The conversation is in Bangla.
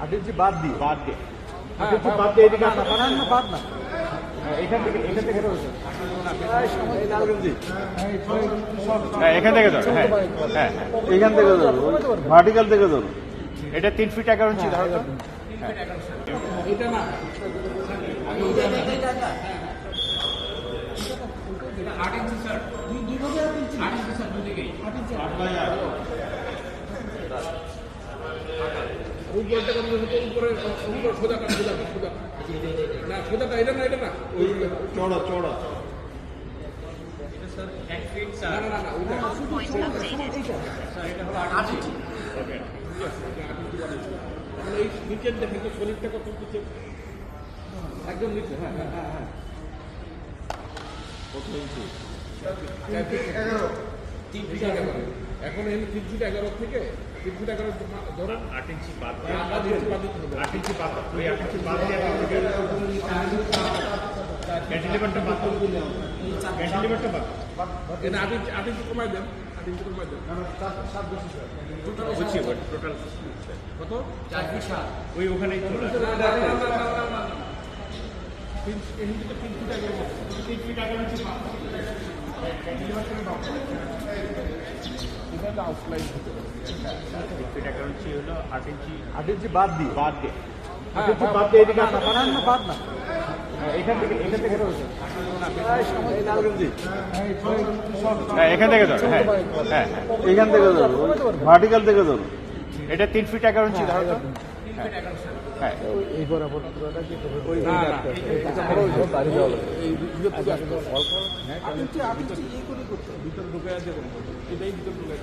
8 ইঞ্চি বাদ দিয়ে বাদ দিয়ে 8 ইঞ্চি বাদ দিয়ে এদিকে আসা বানান না বাদ না এখান থেকে রয়েছে এই লালগঞ্জি হ্যাঁ এখান থেকে ধরো হ্যাঁ হ্যাঁ এইখান থেকে ধরো ভার্টিক্যাল থেকে ধরো এটা 3 ফিট 11 ইঞ্চি ধরো তো এটা না চড়া চড়া এই নিচের দেখেন তো শরীরটা কত নিচে একদম নিচে হ্যাঁ হ্যাঁ হ্যাঁ হ্যাঁ কত ইঞ্চি 3 ফিট 11 এখন এই 3 ফিট 11 থেকে 3 ফিট 11 ধরেন 8 ইঞ্চি বাদ 8 ইঞ্চি বাদ দিতে হবে 8 ইঞ্চি বাদ ওই 8 ইঞ্চি বাদ দিয়ে ক্যান্টিলিভারটা বাদ ক্যান্টিলিভারটা বাদ এটা 8 ইঞ্চি কমাই দেন 8 ইঞ্চি কমাই দেন বুঝছি টোটাল কত 4 ফিট 7 ওই ওখানেই চলে আসে। 3 ফিট 11 ইঞ্চি বাদ এটা আউটলাইন হতে পারে 3 ফিট 11 ইঞ্চি হলো 8 ইঞ্চি 8 ইঞ্চি বাদ দিয়ে 8 ইঞ্চি বাদ দিয়ে এদিকে আসা বানান না বাদ না এখান থেকে রয়েছে এই লালগঞ্জি হ্যাঁ এখান থেকে ধরো হ্যাঁ হ্যাঁ এইখান থেকে ধরো ভার্টিক্যাল থেকে ধরো এটা 3 ফিট 11 ইঞ্চি ধরো তো হ্যাঁ এই বরাবর পুরোটা কি ওই এটা বড় হইছে বাড়ি যাওয়া এই ভিতর থেকে আসবে অল্প 8 ইঞ্চি এই করে করতে ভিতরে ঢুকে আছে এটাই ভিতর ঢুকে